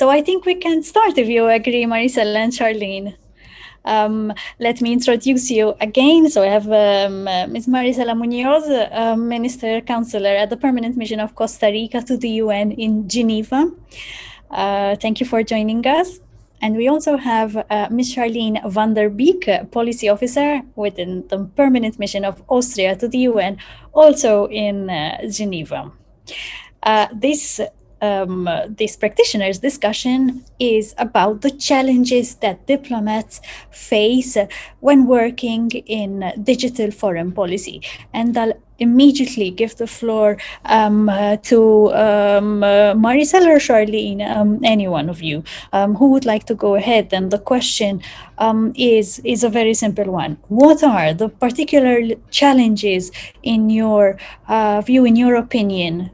So I think we can start, if you agree, Maricela and Charline. Let me introduce you again. So I have Ms. Maricela Muñoz, Minister Counsellor at the Permanent Mission of Costa Rica to the UN in Geneva. Thank you for joining us. And we also have Ms. Charline van der Beek, Policy Officer within the Permanent Mission of Austria to the UN, also in Geneva. This practitioners' discussion is about the challenges that diplomats face when working in digital foreign policy. And I'll immediately give the floor to Maricela or Charline, any one of you, who would like to go ahead. And the question is a very simple one. What are the particular challenges in your view, in your opinion,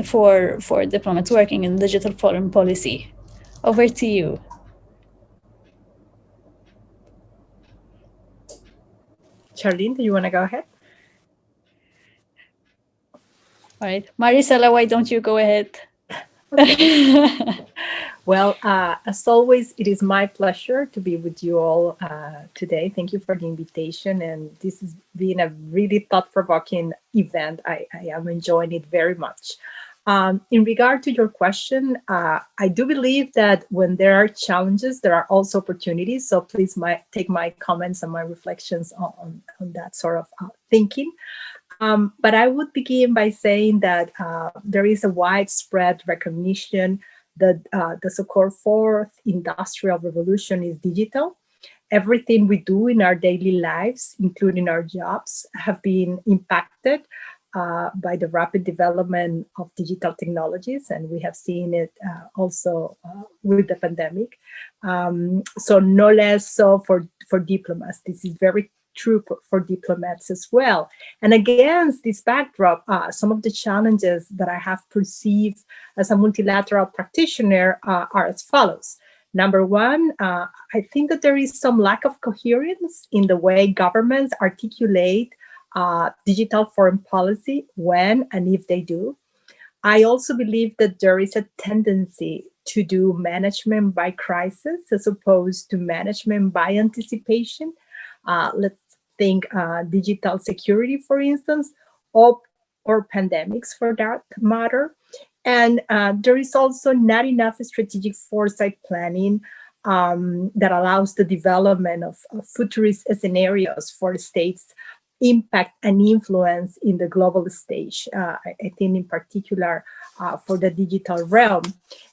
for diplomats working in digital foreign policy? Over to you. Charline, do you want to go ahead? All right. Maricela, why don't you go ahead? Okay. Well, as always, it is my pleasure to be with you all today. Thank you for the invitation. And this has been a really thought-provoking event. I am enjoying it very much. In regard to your question, I do believe that when there are challenges, there are also opportunities. So please take my comments and my reflections on that sort of thinking. But I would begin by saying that there is a widespread recognition that the so-called fourth industrial revolution is digital. Everything we do in our daily lives, including our jobs, have been impacted by the rapid development of digital technologies, and we have seen it also with the pandemic. So no less so for diplomats. This is very true for diplomats as well. And against this backdrop, some of the challenges that I have perceived as a multilateral practitioner are as follows. Number one, I think that there is some lack of coherence in the way governments articulate digital foreign policy when and if they do. I also believe that there is a tendency to do management by crisis as opposed to management by anticipation. Let's think digital security, for instance, or pandemics for that matter. And there is also not enough strategic foresight planning that allows the development of futurist scenarios for states' impact and influence in the global stage, I think in particular for the digital realm.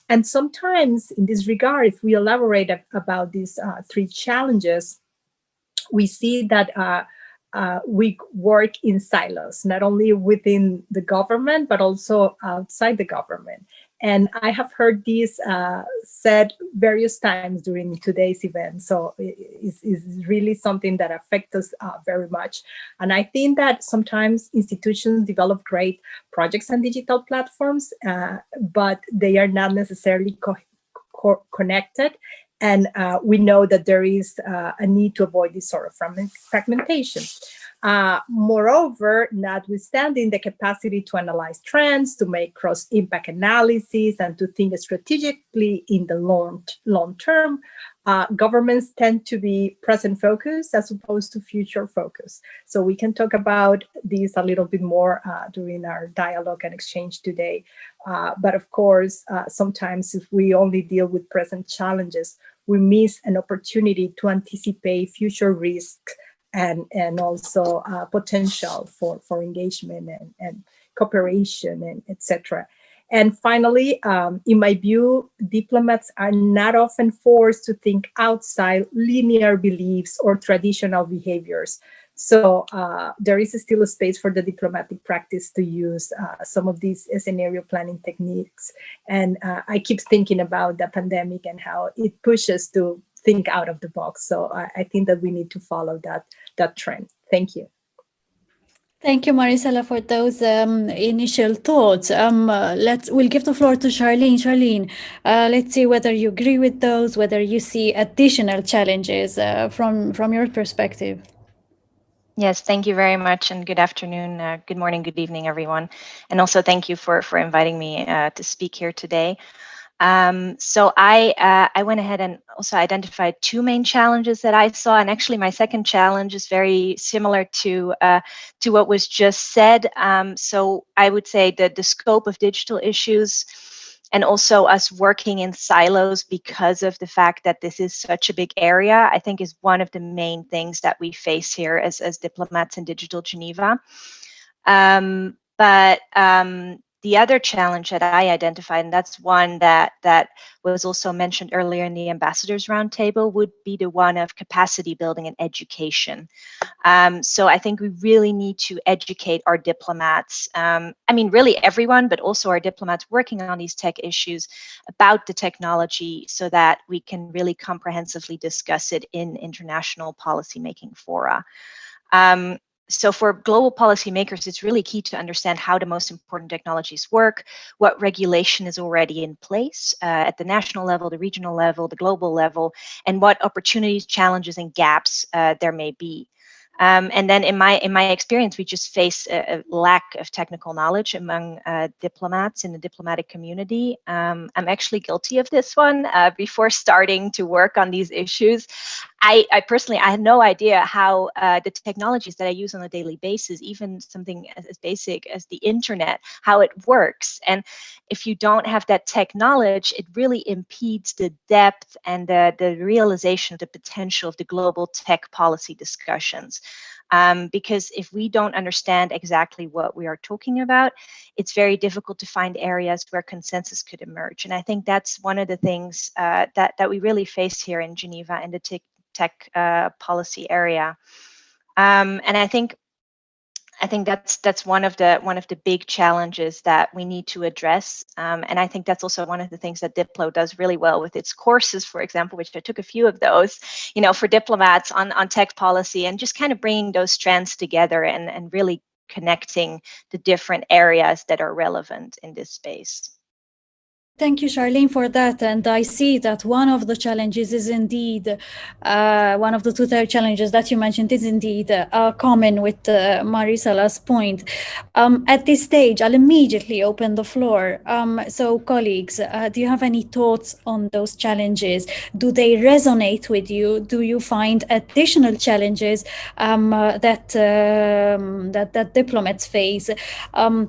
And sometimes in this regard, if we elaborate about these three challenges, we see that we work in silos, not only within the government, but also outside the government. And I have heard this said various times during today's event. So it's really something that affects us very much. And I think that sometimes institutions develop great projects and digital platforms, but they are not necessarily connected. And we know that there is a need to avoid this sort of fragmentation. Moreover, notwithstanding the capacity to analyze trends, to make cross-impact analysis, and to think strategically in the long term, governments tend to be present-focused as opposed to future-focused. So we can talk about this a little bit more during our dialogue and exchange today. But of course, sometimes if we only deal with present challenges, we miss an opportunity to anticipate future risks and also potential for engagement and cooperation and etc. And finally, in my view, diplomats are not often forced to think outside linear beliefs or traditional behaviors. So there is still a space for the diplomatic practice to use some of these scenario planning techniques. And I keep thinking about the pandemic and how it pushes to think out of the box. So I think that we need to follow that trend. Thank you. Thank you, Maricela, for those initial thoughts. We'll give the floor to Charline. Charline, let's see whether you agree with those, whether you see additional challenges from your perspective. Yes, thank you very much, and good afternoon, good morning, good evening, everyone. And also thank you for inviting me to speak here today. So I went ahead and also identified two main challenges that I saw, and actually my second challenge is very similar to what was just said. So I would say that the scope of digital issues, and also us working in silos because of the fact that this is such a big area, I think is one of the main things that we face here as diplomats in Digital Geneva. But the other challenge that I identified, and that's one that was also mentioned earlier in the Ambassadors Roundtable, would be the one of capacity building and education. So I think we really need to educate our diplomats. I mean, really everyone, but also our diplomats working on these tech issues about the technology so that we can really comprehensively discuss it in international policymaking fora. So for global policymakers, it's really key to understand how the most important technologies work, what regulation is already in place at the national level, the regional level, the global level, and what opportunities, challenges, and gaps there may be. And then in my experience, we just face a lack of technical knowledge among diplomats in the diplomatic community. I'm actually guilty of this one. Before starting to work on these issues, I personally had no idea how the technologies that I use on a daily basis, even something as basic as the internet, how it works. And if you don't have that tech knowledge, it really impedes the depth and the realization of the potential of the global tech policy discussions. Because if we don't understand exactly what we are talking about, it's very difficult to find areas where consensus could emerge. And I think that's one of the things that we really face here in Geneva in the tech policy area. And I think that's one of the big challenges that we need to address. And I think that's also one of the things that Diplo does really well with its courses, for example, which I took a few of those, for diplomats on tech policy, and just kind of bringing those strands together and really connecting the different areas that are relevant in this space. Thank you, Charline, for that. And I see that one of the challenges is indeed, one of the two challenges that you mentioned is indeed common with Maricela's point. At this stage, I'll immediately open the floor. So colleagues, do you have any thoughts on those challenges? Do they resonate with you? Do you find additional challenges that diplomats face? While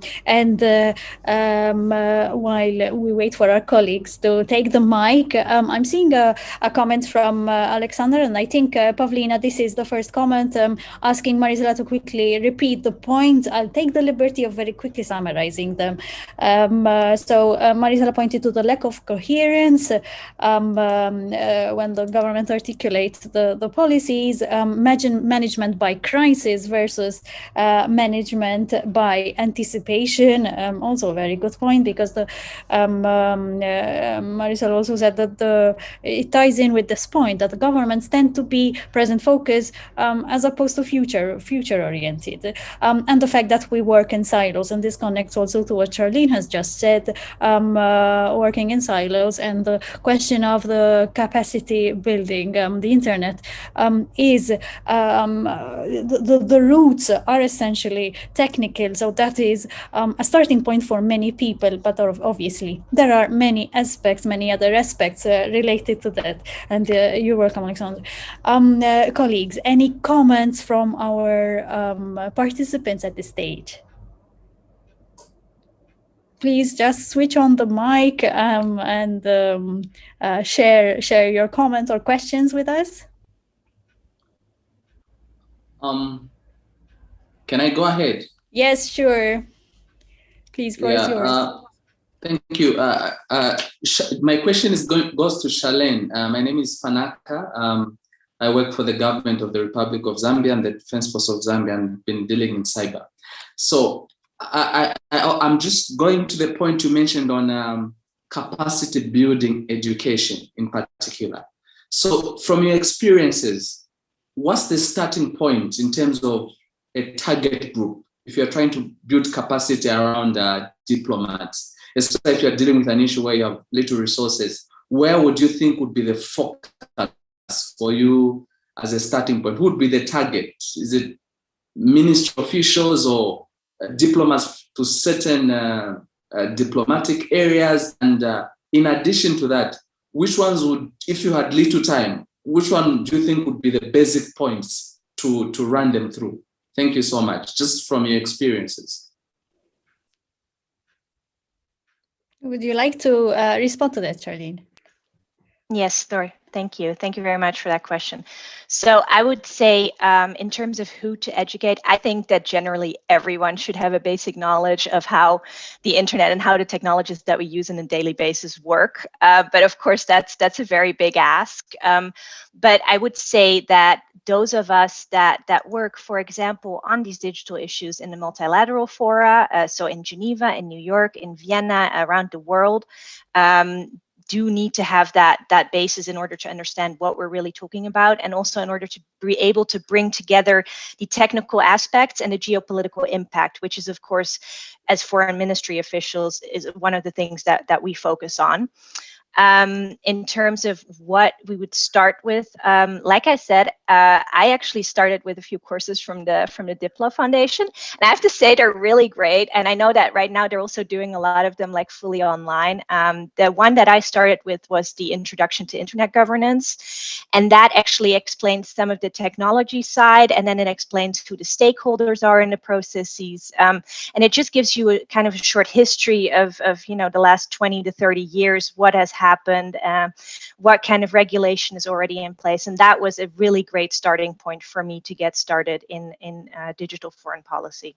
we wait for our colleagues to take the mic, I'm seeing a comment from Alexander, and I think, Pavlina, this is the first comment, asking Maricela to quickly repeat the points. I'll take the liberty of very quickly summarizing them. So Maricela pointed to the lack of coherence when the government articulates the policies, management by crisis versus management by anticipation. Also a very good point, because the Maricela also said that it ties in with this point that the governments tend to be present focused as opposed to future oriented, and the fact that we work in silos, and this connects also to what Charline has just said, working in silos, and the question of the capacity building. The internet is the roots are essentially technical, so that is a starting point for many people, but obviously there are many other aspects related to that. And you're welcome, Alexander. Colleagues, any comments from our participants at this stage? Please just switch on the mic and share your comments or questions with us. Can I go ahead? Yes, sure. Please, floor is yours. Thank you. My question goes to Charline. My name is Fanaka. I work for the government of the Republic of Zambia and the Defense Force of Zambia, and been dealing in cyber. So I'm just going to the point you mentioned on capacity building education in particular. So from your experiences, what's the starting point in terms of a target group if you're trying to build capacity around diplomats, especially if you're dealing with an issue where you have little resources? Where would you think would be the focus for you as a starting point? Who would be the target? Is it ministry officials or diplomats to certain diplomatic areas? And in addition to that, which ones would, if you had little time, which one do you think would be the basic points to run them through? Thank you so much, just from your experiences. Would you like to respond to that, Charline? Yes, Thor. Thank you. Thank you very much for that question. So I would say in terms of who to educate, I think that generally everyone should have a basic knowledge of how the internet and how the technologies that we use on a daily basis work. But of course, that's a very big ask. But I would say that those of us that work, for example, on these digital issues in the multilateral fora, so in Geneva, in New York, in Vienna, around the world, do need to have that basis in order to understand what we're really talking about, and also in order to be able to bring together the technical aspects and the geopolitical impact, which is, of course, as foreign ministry officials, is one of the things that we focus on. In terms of what we would start with, like I said, I actually started with a few courses from the DiploFoundation, and I have to say they're really great. And I know that right now they're also doing a lot of them like fully online. The one that I started with was the Introduction to Internet Governance, and that actually explains some of the technology side, and then it explains who the stakeholders are in the processes, and it just gives you a kind of a short history of the last 20 to 30 years, what has happened, what kind of regulation is already in place, and that was a really great starting point for me to get started in digital foreign policy.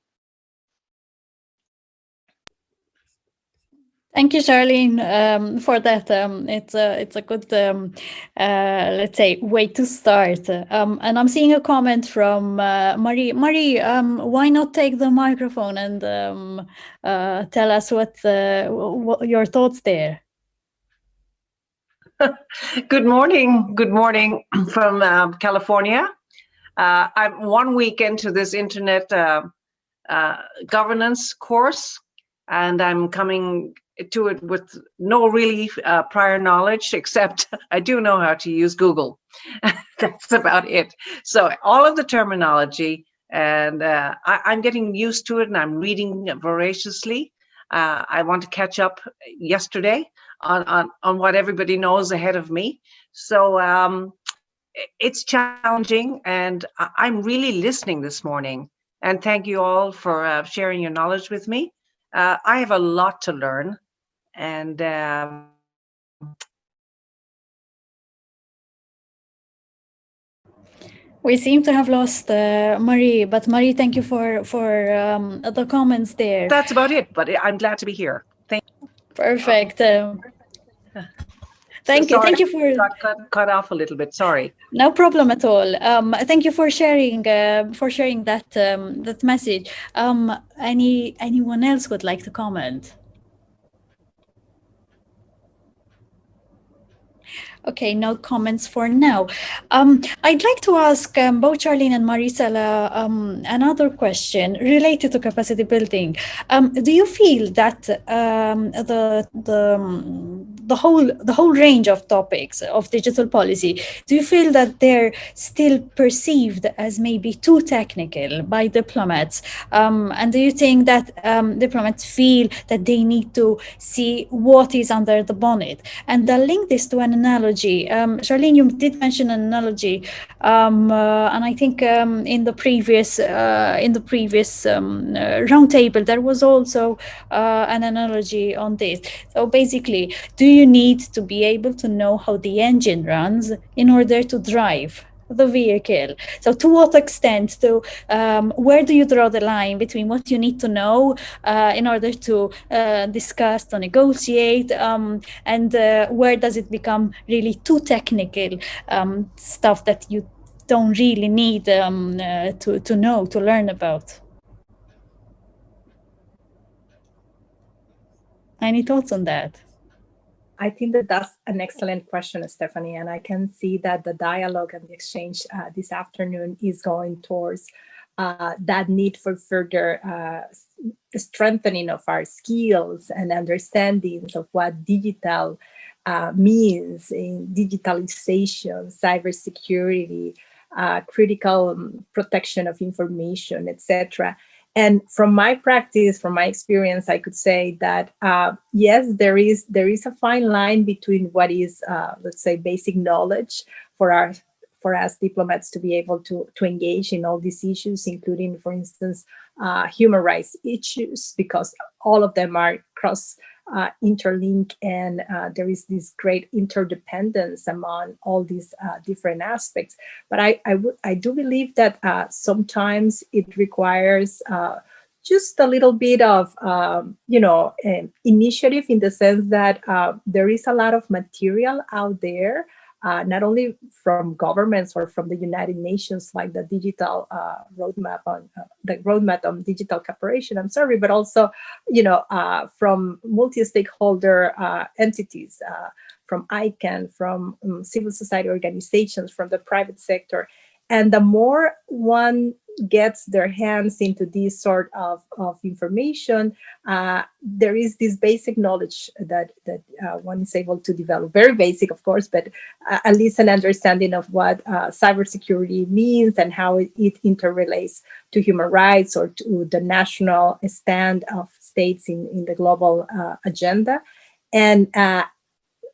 Thank you, Charline, for that. It's a good, let's say, way to start. And I'm seeing a comment from Marie. Marie, why not take the microphone and tell us what your thoughts there? Good morning from California. I'm 1 week into this internet governance course, and I'm coming to it with no really prior knowledge, except I do know how to use Google. That's about it. So all of the terminology, and I'm getting used to it, and I'm reading voraciously. I want to catch up yesterday on what everybody knows ahead of me. So it's challenging, and I'm really listening this morning. And thank you all for sharing your knowledge with me. I have a lot to learn, and we seem to have lost Marie, but Marie, thank you for the comments there. That's about it, but I'm glad to be here. Perfect. Thank you for cut off a little bit. Sorry. No problem at all. Thank you for sharing that message. Anyone else would like to comment? Okay, no comments for now. I'd like to ask both Charline and Maricela another question related to capacity building. Do you feel that the whole range of topics of digital policy, do you feel that they're still perceived as maybe too technical by diplomats? And do you think that diplomats feel that they need to see what is under the bonnet? And I'll link this to an analogy. Charline, you did mention an analogy, and I think in the previous roundtable there was also an analogy on this. So basically, do you need to be able to know how the engine runs in order to drive the vehicle? So to what extent, where do you draw the line between what you need to know in order to discuss, to negotiate, and where does it become really too technical stuff that you don't really need to know, to learn about? Any thoughts on that? I think that that's an excellent question, Stephanie, and I can see that the dialogue and the exchange this afternoon is going towards that need for further strengthening of our skills and understandings of what digital means in digitalization, cybersecurity, critical protection of information, etc. And from my practice, from my experience, I could say that yes, there is a fine line between what is, let's say, basic knowledge for us diplomats to be able to engage in all these issues, including, for instance, human rights issues, because all of them are cross interlinked, and there is this great interdependence among all these different aspects. But I do believe that sometimes it requires just a little bit of initiative, in the sense that there is a lot of material out there, not only from governments or from the United Nations, like the digital roadmap on digital cooperation, but also, from multi-stakeholder entities, from ICANN, from civil society organizations, from the private sector. And the more one gets their hands into this sort of information, there is this basic knowledge that one is able to develop. Very basic, of course, but at least an understanding of what cybersecurity means and how it interrelates to human rights or to the national stand of states in the global agenda. And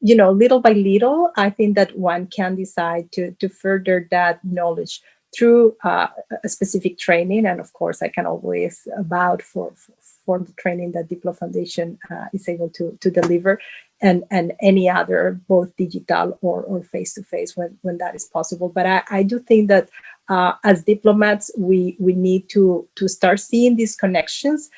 little by little, I think that one can decide to further that knowledge through a specific training. And of course, I can always vouch for the training that DiploFoundation is able to deliver, and any other, both digital or face-to-face when that is possible. But I do think that as diplomats, we need to start seeing these connections,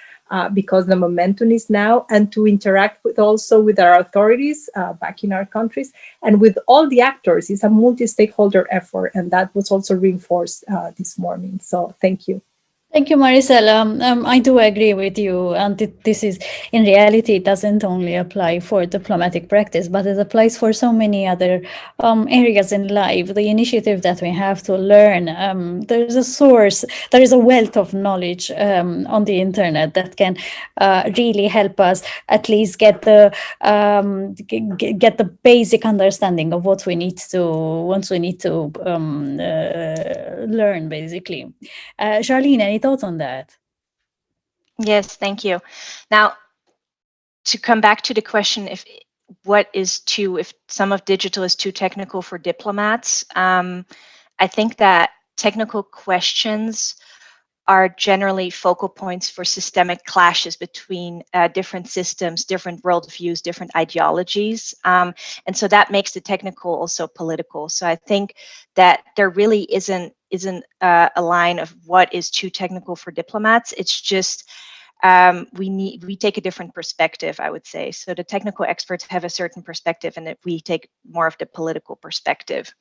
because the momentum is now, and to interact also with our authorities back in our countries and with all the actors. It's a multi-stakeholder effort, and that was also reinforced this morning. So thank you. Thank you, Maricela. I do agree with you. And this is, in reality, it doesn't only apply for diplomatic practice, but it applies for so many other areas in life. The initiative that we have to learn, there's a source, there is a wealth of knowledge on the internet that can really help us at least get the basic understanding of what we need to learn, basically. Charline, any thoughts on that? Yes, thank you. Now, to come back to the question, if some of digital is too technical for diplomats, I think that technical questions are generally focal points for systemic clashes between different systems, different worldviews, different ideologies. And so that makes the technical also political. So I think that there really isn't a line of what is too technical for diplomats. It's just we take a different perspective, I would say. So the technical experts have a certain perspective, and we take more of the political perspective.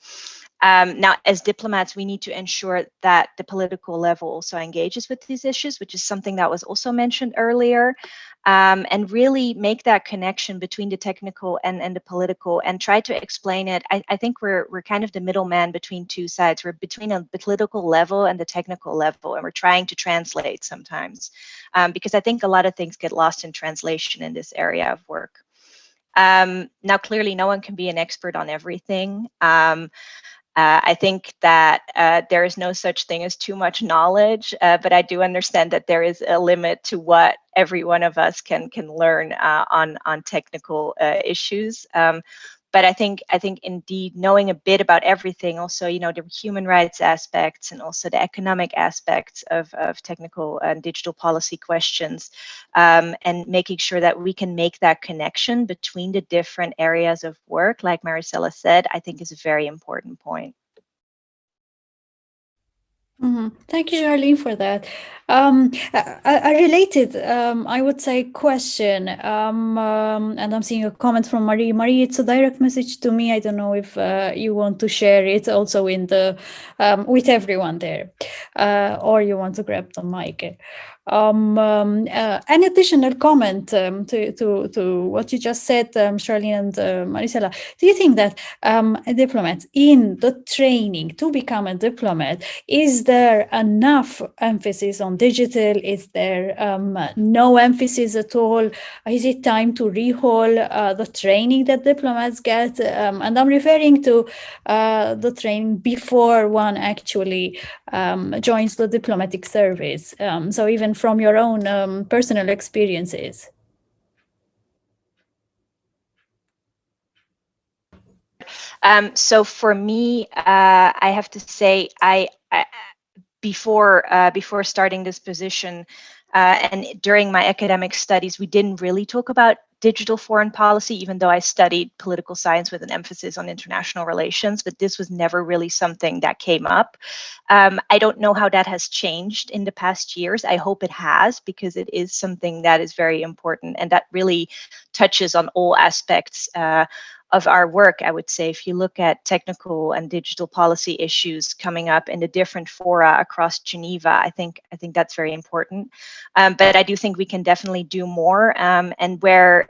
Now, as diplomats, we need to ensure that the political level also engages with these issues, which is something that was also mentioned earlier, and really make that connection between the technical and the political, and try to explain it. I think we're kind of the middleman between two sides. We're between the political level and the technical level, and we're trying to translate sometimes, because I think a lot of things get lost in translation in this area of work. Now, clearly, no one can be an expert on everything. I think that there is no such thing as too much knowledge, but I do understand that there is a limit to what every one of us can learn on technical issues. But I think indeed knowing a bit about everything, also, the human rights aspects and also the economic aspects of technical and digital policy questions, and making sure that we can make that connection between the different areas of work, like Maricela said, I think is a very important point. Mm-hmm. Thank you, Charline, for that. A related, I would say, question, and I'm seeing a comment from Marie. Marie, it's a direct message to me. I don't know if you want to share it also in the with everyone there, or you want to grab the mic. An additional comment to what you just said, Charline and Maricela. Do you think that diplomats in the training to become a diplomat, is there enough emphasis on digital? Is there no emphasis at all? Is it time to rehaul the training that diplomats get? And I'm referring to the training before one actually joins the diplomatic service. So even from your own personal experiences? So for me, I have to say, before starting this position and during my academic studies, we didn't really talk about digital foreign policy, even though I studied political science with an emphasis on international relations, but this was never really something that came up. I don't know how that has changed in the past years. I hope it has, because it is something that is very important and that really touches on all aspects of our work. I would say, if you look at technical and digital policy issues coming up in the different fora across Geneva, I think that's very important. But I do think we can definitely do more. And where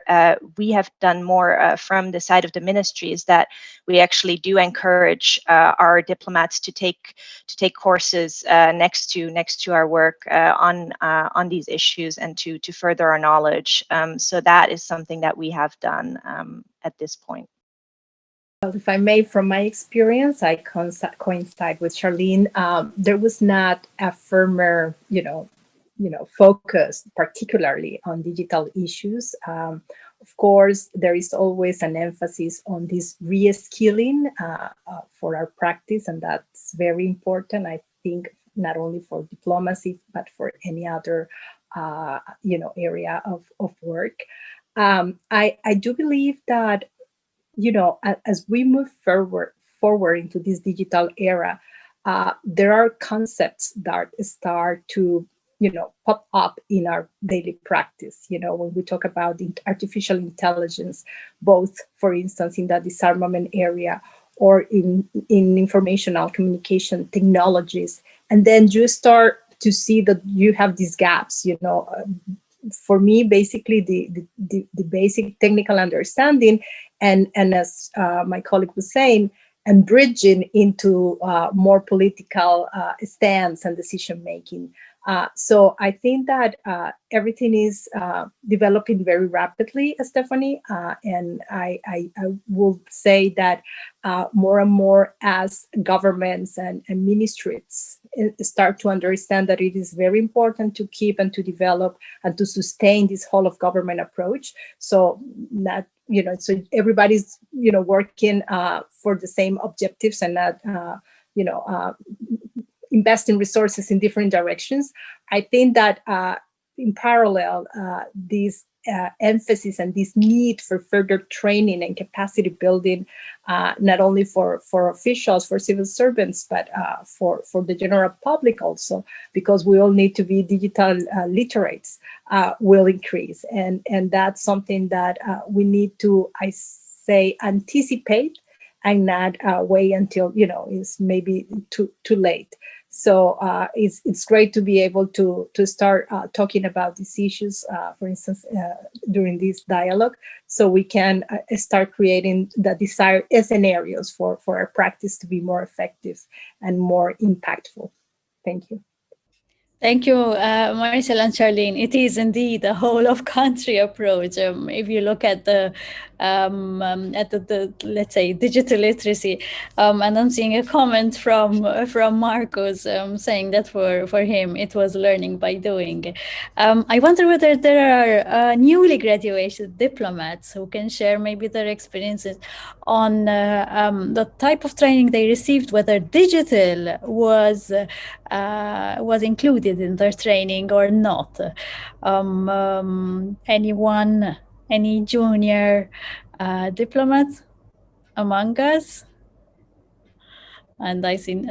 we have done more from the side of the ministry is that we actually do encourage our diplomats to take courses next to our work on these issues and to further our knowledge. So that is something that we have done at this point. Well, if I may, from my experience, I coincide with Charline. There was not a firmer, focus, particularly on digital issues. Of course, there is always an emphasis on this re-skilling for our practice, and that's very important. I think not only for diplomacy but for any other, area of work. I do believe that, as we move forward into this digital era, there are concepts that start to, pop up in our daily practice. When we talk about artificial intelligence, both, for instance, in the disarmament area or in informational communication technologies, and then you start to see that you have these gaps, for me, basically the basic technical understanding, and as my colleague was saying, and bridging into more political stance and decision making. So I think that everything is developing very rapidly, Stephanie, and I will say that more and more as governments and ministries start to understand that it is very important to keep and to develop and to sustain this whole of government approach. So that, so everybody's, working for the same objectives and not, invest in resources in different directions. I think that in parallel, this emphasis and this need for further training and capacity building, not only for officials, for civil servants, but for the general public also, because we all need to be digital literates, will increase. And that's something that we need to, I say, anticipate and not wait until, it's maybe too late. So it's great to be able to start talking about these issues, for instance, during this dialogue, so we can start creating the desired scenarios for our practice to be more effective and more impactful. Thank you. Thank you, Maricela and Charline. It is indeed a whole of country approach. If you look at the let's say digital literacy, and I'm seeing a comment from Marcos saying that for him it was learning by doing. I wonder whether there are newly graduated diplomats who can share maybe their experiences on the type of training they received, whether digital was included in their training or not. Anyone, any junior diplomats among us? And I think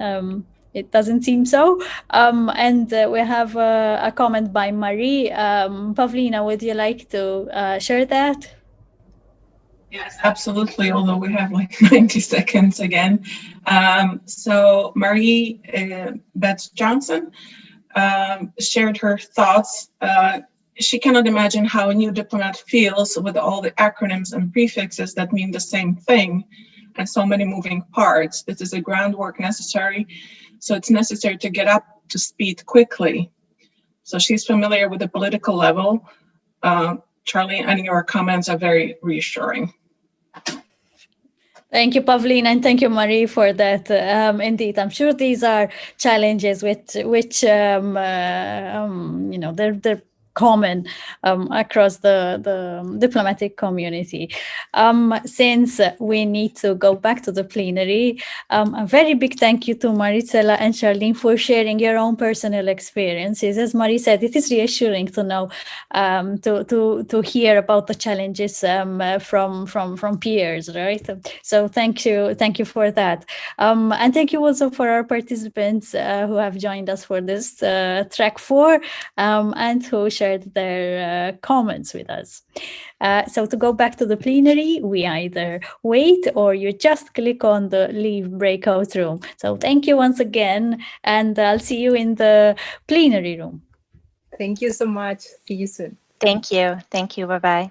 it doesn't seem so. And we have a comment by Marie. Pavlina, would you like to share that? Yes, absolutely, although we have like 90 seconds again. So Marie Betts Johnson shared her thoughts. She cannot imagine how a new diplomat feels with all the acronyms and prefixes that mean the same thing and so many moving parts. This is a groundwork necessary, so it's necessary to get up to speed quickly. So she's familiar with the political level. Charlie, and your comments are very reassuring. Thank you, Pavlina, and thank you, Marie, for that. Indeed, I'm sure these are challenges which they're common across the diplomatic community. Since we need to go back to the plenary, a very big thank you to Maricela and Charline for sharing your own personal experiences. As Marie said, it is reassuring to know, to hear about the challenges from peers, right? So thank you for that, and thank you also for our participants who have joined us for this track 4 and who shared their comments with us. So to go back to the plenary, we either wait or you just click on the leave breakout room. So thank you once again, and I'll see you in the plenary room. Thank you so much. See you soon. Thank you. Thank you. Bye-bye.